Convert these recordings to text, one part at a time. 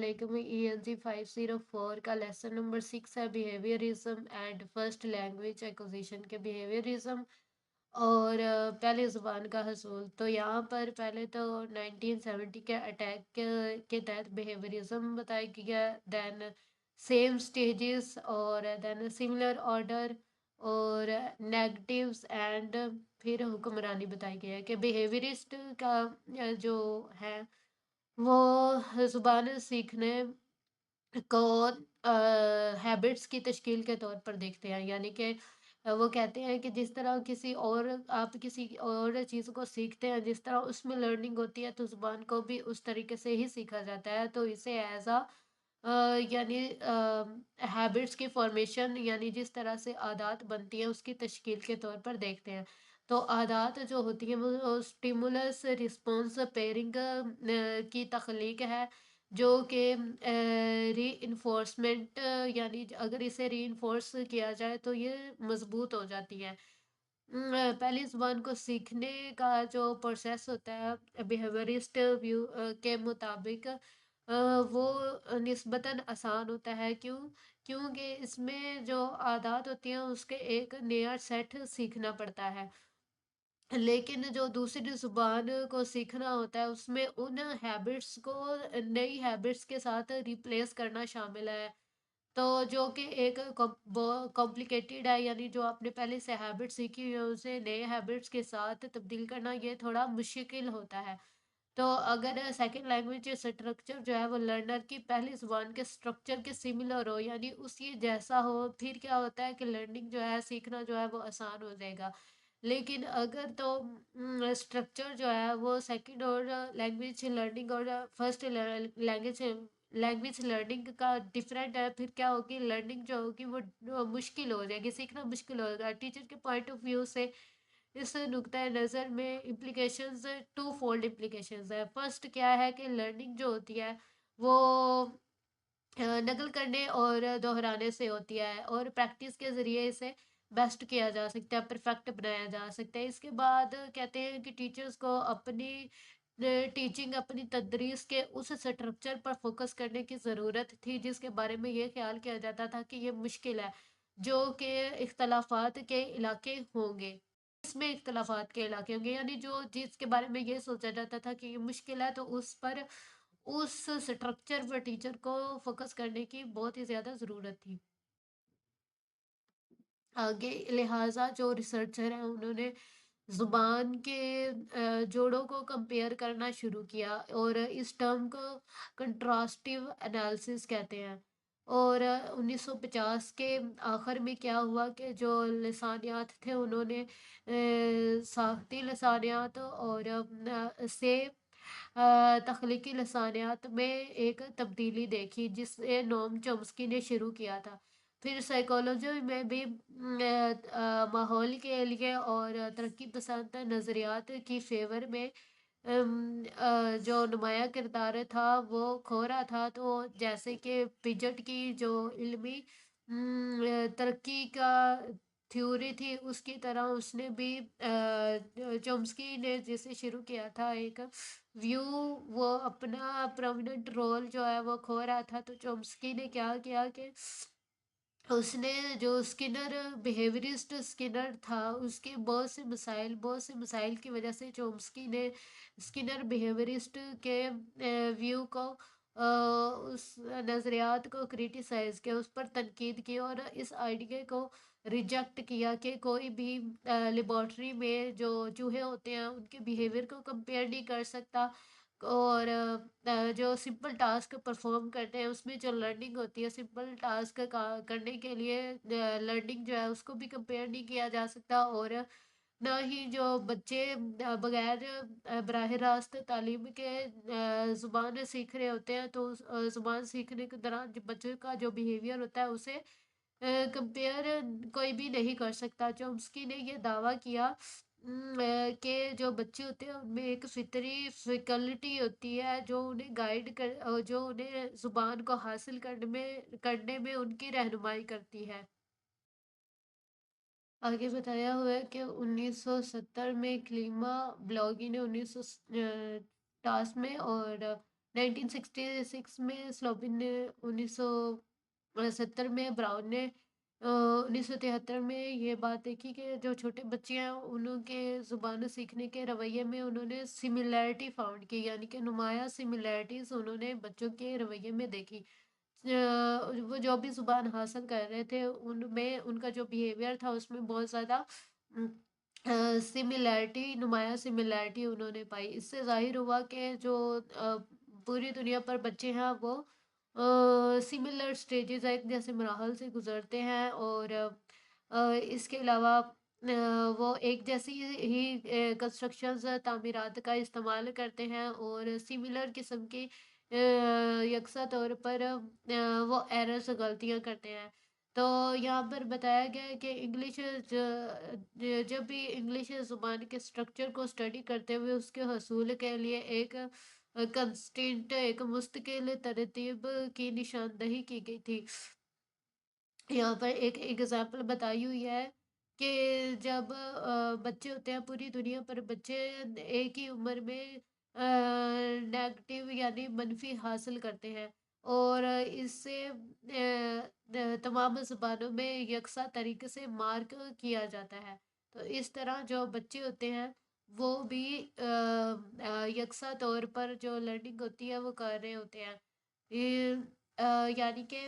लेकिन ELG 504 का lesson number 6 है behaviourism and first language acquisition के बिहेवियरिज्म और पहली ज़ुबान का हसूल। तो यहाँ पर पहले तो 1970 के अटैक के तहत बिहेवियरिज्म बताया गया, देन सेम स्टेजेस और देन सिमिलर ऑर्डर और नेगेटिव्स एंड फिर हुक्मरानी बताई गई है कि बिहेवियरिस्ट का जो है वो ज़ुबान सीखने को हैबिट्स की तश्कील के तौर पर देखते हैं, यानी कि वो कहते हैं कि जिस तरह किसी और आप किसी और चीज़ को सीखते हैं, जिस तरह उसमें लर्निंग होती है तो ज़ुबान को भी उस तरीके से ही सीखा जाता है। तो इसे एज यानी हैबिट्स की फॉर्मेशन, यानी जिस तरह से आदत बनती है उसकी तश्कील के तौर पर देखते हैं। तो आदत जो होती है वो स्टिमुलस रिस्पॉन्स पेयरिंग की तख्लीक है, जो कि रीइंफोर्समेंट, यानी अगर इसे रीइंफोर्स किया जाए तो ये मजबूत हो जाती है। पहली ज़ुबान को सीखने का जो प्रोसेस होता है बिहेवियरिस्ट व्यू के मुताबिक वो निस्बतन आसान होता है। क्यों? क्योंकि इसमें जो आदत होती हैं उसके एक नया सेट सीखना पड़ता है। लेकिन जो दूसरी ज़ुबान को सीखना होता है उसमें उन हैबिट्स को नई हैबिट्स के साथ रिप्लेस करना शामिल है। तो जो कि एक कॉम्प्लिकेटेड है, यानी जो आपने पहले से हैबिट सीखी हुई है उसे नए हैबिट्स के साथ तब्दील करना ये थोड़ा मुश्किल होता है। तो अगर सेकंड लैंग्वेज स्ट्रक्चर जो है वो लर्नर की पहली ज़ुबान के स्ट्रक्चर के सिमिलर हो, यानी उसी जैसा हो, फिर क्या होता है कि लर्निंग जो है, सीखना जो है वो आसान हो जाएगा। लेकिन अगर तो स्ट्रक्चर जो है वो सेकंड और लैंग्वेज लर्निंग और फर्स्ट लैंग्वेज लैंग्वेज लर्निंग का डिफरेंट है, फिर क्या होगी, लर्निंग जो होगी वो मुश्किल हो जाएगी, सीखना मुश्किल होगा। टीचर के पॉइंट ऑफ व्यू से इस नुक्ता नज़र में इम्प्लीकेशंस टू फोल्ड इम्प्लीकेशंस है। फर्स्ट क्या है कि लर्निंग जो होती है वो नकल करने और दोहराने से होती है और प्रैक्टिस के ज़रिए इसे बेस्ट किया जा सकता है, परफेक्ट बनाया जा सकता है। इसके बाद कहते हैं कि टीचर्स को अपनी टीचिंग, अपनी तदरीस के उस स्ट्रक्चर पर फोकस करने की ज़रूरत थी जिसके बारे में ये ख्याल किया जाता था कि ये मुश्किल है, जो कि इख्तलाफात के इलाके होंगे। इसमें इख्तलाफात के इलाके होंगे, यानी जो चीज़ के बारे में ये सोचा जाता था कि ये मुश्किल है तो उस पर, उस स्ट्रक्चर पर टीचर को फोकस करने की बहुत ही ज़्यादा ज़रूरत थी। आगे लिहाजा जो रिसर्चर हैं उन्होंने ज़ुबान के जोड़ों को कंपेयर करना शुरू किया और इस टर्म को कंट्रास्टिव एनालिसिस कहते हैं। और 1950 के आखिर में क्या हुआ कि जो लसानियात थे उन्होंने साख्ती लसानियात और से तख्लीकी लसानियात में एक तब्दीली देखी जिसे नोम चॉम्स्की ने शुरू किया था। फिर साइकोलॉजी में भी माहौल के लिए और तरक्की पसंद नज़रियात की फेवर में जो नुमाया किरदार था वो खो रहा था। तो जैसे कि पिजट की जो इल्मी तरक्की का थ्योरी थी उसकी तरह उसने भी चॉम्स्की ने जिसे शुरू किया था एक व्यू, वो अपना प्रोमिनेंट रोल जो है वो खो रहा था। तो चॉम्स्की ने क्या किया कि उसने जो स्किनर बिहेवियरिस्ट स्किनर था उसके बहुत से मसाइल की वजह से चोम्स्की ने स्किनर बिहेवियरिस्ट के व्यू को उस नज़रियात को क्रिटिसाइज किया, उस पर तनकीद की और इस आइडिया को रिजेक्ट किया कि कोई भी लेबॉर्ट्री में जो चूहे होते हैं उनके बिहेवियर को कंपेयर नहीं कर सकता और जो सिंपल टास्क परफॉर्म करते हैं उसमें जो लर्निंग होती है सिंपल टास्क का करने के लिए लर्निंग जो है उसको भी कंपेयर नहीं किया जा सकता। और ना ही जो बच्चे बगैर बराह रास्त तालीम के ज़ुबान सीख रहे होते हैं तो ज़ुबान सीखने के दौरान जो बच्चे का जो बिहेवियर होता है उसे कंपेयर कोई भी नहीं कर सकता। चॉम्स्की ने ये दावा किया कि जो बच्चे होते हैं उनमें एक फितरी फैकल्टी होती है जो उन्हें गाइड कर जो उन्हें ज़ुबान को हासिल करने में उनकी रहनुमाई करती है। आगे बताया हुआ है कि 1970 में क्लीमा ब्लॉगी ने 1950 में और 1966 में स्लोबिन ने, 1970 में ब्राउन ने, 1973 में ये बात देखी कि जो छोटे बच्चे हैं उनके ज़ुबान सीखने के रवैये में उन्होंने सिमिलैरिटी फाउंड की, यानी कि नुमाया सिमिलैरिटीज़ उन्होंने बच्चों के रवैये में देखी। वो जो भी ज़ुबान हासिल कर रहे थे उनमें उनका जो बिहेवियर था उसमें बहुत ज़्यादा सिमिलैरिटी, नुमाया सिमिलैरिटी उन्होंने पाई। इससे ज़ाहिर हुआ कि जो पूरी दुनिया पर बच्चे हैं वो सिमिलर स्टेजेस एक जैसे मराहल से गुज़रते हैं, और इसके अलावा वो एक जैसी ही कंस्ट्रक्शंस तामीरात का इस्तेमाल करते हैं, और सिमिलर किस्म की यकसा तौर पर वो एरर्स गलतियाँ करते हैं। तो यहाँ पर बताया गया है कि जब भी इंग्लिश ज़ुबान के स्ट्रक्चर को स्टडी करते हुए उसके हसूल के लिए एक कंस्टेंट, एक मुस्तकिल तरतीब की निशानदही की गई थी। यहाँ पर एक एग्जाम्पल बताई हुई है कि जब बच्चे होते हैं, पूरी दुनिया पर बच्चे एक ही उम्र में नेगेटिव यानी मनफी हासिल करते हैं, और इससे तमाम ज़बानों में यकसा तरीके से मार्क किया जाता है। तो इस तरह जो बच्चे होते हैं वो भी यकसा तौर पर जो लर्निंग होती है वो कर रहे होते हैं। ये यानी कि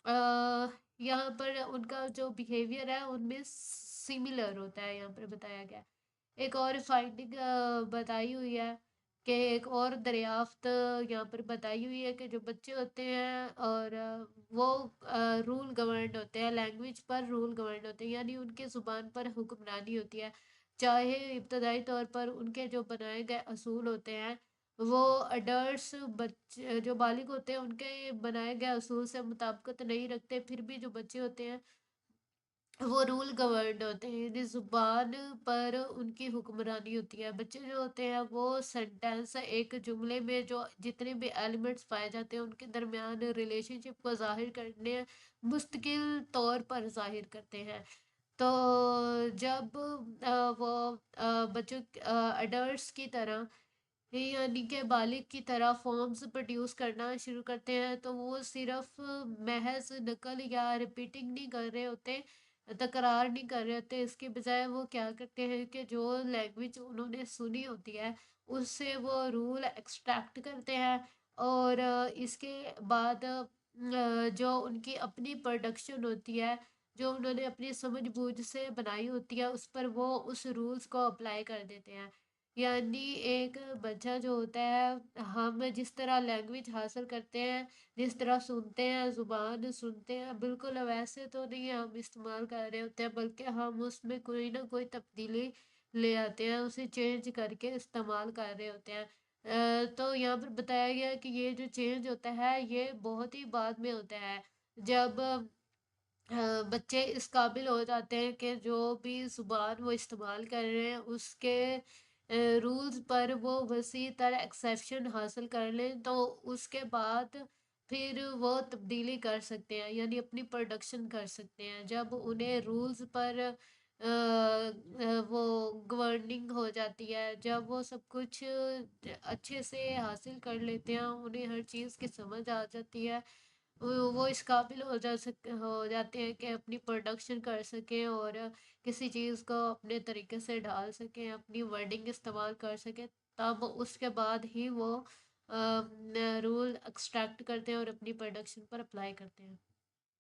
अ, यहाँ पर उनका जो बिहेवियर है उनमें सिमिलर होता है, यहाँ पर बताया गया है। एक और फाइंडिंग बताई हुई है कि एक और दरियाफ्त यहाँ पर बताई हुई है कि जो बच्चे होते हैं और वो रूल गवर्नड होते हैं, लैंग्वेज पर रूल गवर्नड होते हैं, यानी उनके ज़ुबान पर हुक्मरानी होती है। चाहे इब्तदाई तौर पर उनके जो बनाए गए असूल होते हैं वो अडल्ट्स बच्चे जो बालिग होते हैं उनके बनाए गए असूल से मुताबिकत नहीं रखते, फिर भी जो बच्चे होते हैं वो रूल गवर्नड होते हैं, यानी ज़ुबान पर उनकी हुक्मरानी होती है। बच्चे जो होते हैं वो सेंटेंस, एक जुमले में जो जितने भी एलिमेंट्स पाए जाते हैं उनके दरमियान रिलेशनशिप को ज़ाहिर करने मुस्तकिल तौर पर ज़ाहिर करते हैं। तो जब वो बच्चों अडल्ट्स की तरह यानी कि बालिग की तरह फॉर्म्स प्रोड्यूस करना शुरू करते हैं, तो वो सिर्फ महज नकल या रिपीटिंग नहीं कर रहे होते, तकरार नहीं कर रहे होते। इसके बजाय वो क्या करते हैं कि जो लैंग्वेज उन्होंने सुनी होती है उससे वो रूल एक्सट्रैक्ट करते हैं, और इसके बाद जो उनकी अपनी प्रोडक्शन होती है, जो उन्होंने अपनी समझ बूझ से बनाई होती है, उस पर वो उस रूल्स को अप्लाई कर देते हैं। यानी एक बच्चा जो होता है, हम जिस तरह लैंग्वेज हासिल करते हैं, जिस तरह सुनते हैं, ज़ुबान सुनते हैं, बिल्कुल वैसे तो नहीं हम इस्तेमाल कर रहे होते हैं, बल्कि हम उसमें कोई ना कोई तब्दीली ले आते हैं, उसे चेंज करके इस्तेमाल कर रहे होते हैं। तो यहाँ पर बताया गया कि ये जो चेंज होता है ये बहुत ही बाद में होता है, जब बच्चे इस काबिल हो जाते हैं कि जो भी ज़ुबान वो इस्तेमाल कर रहे हैं उसके रूल्स पर वो वसी तर एक्सेप्शन हासिल कर लें, तो उसके बाद फिर वो तब्दीली कर सकते हैं, यानी अपनी प्रोडक्शन कर सकते हैं। जब उन्हें रूल्स पर वो गवर्निंग हो जाती है, जब वो सब कुछ अच्छे से हासिल कर लेते हैं, उन्हें हर चीज़ की समझ आ जाती है, वो इस काबिल हो जाते हैं कि अपनी प्रोडक्शन कर सकें, और किसी चीज़ को अपने तरीके से ढाल सकें, अपनी वर्डिंग इस्तेमाल कर सकें। तब उसके बाद ही वो रूल एक्सट्रैक्ट करते हैं और अपनी प्रोडक्शन पर अप्लाई करते हैं।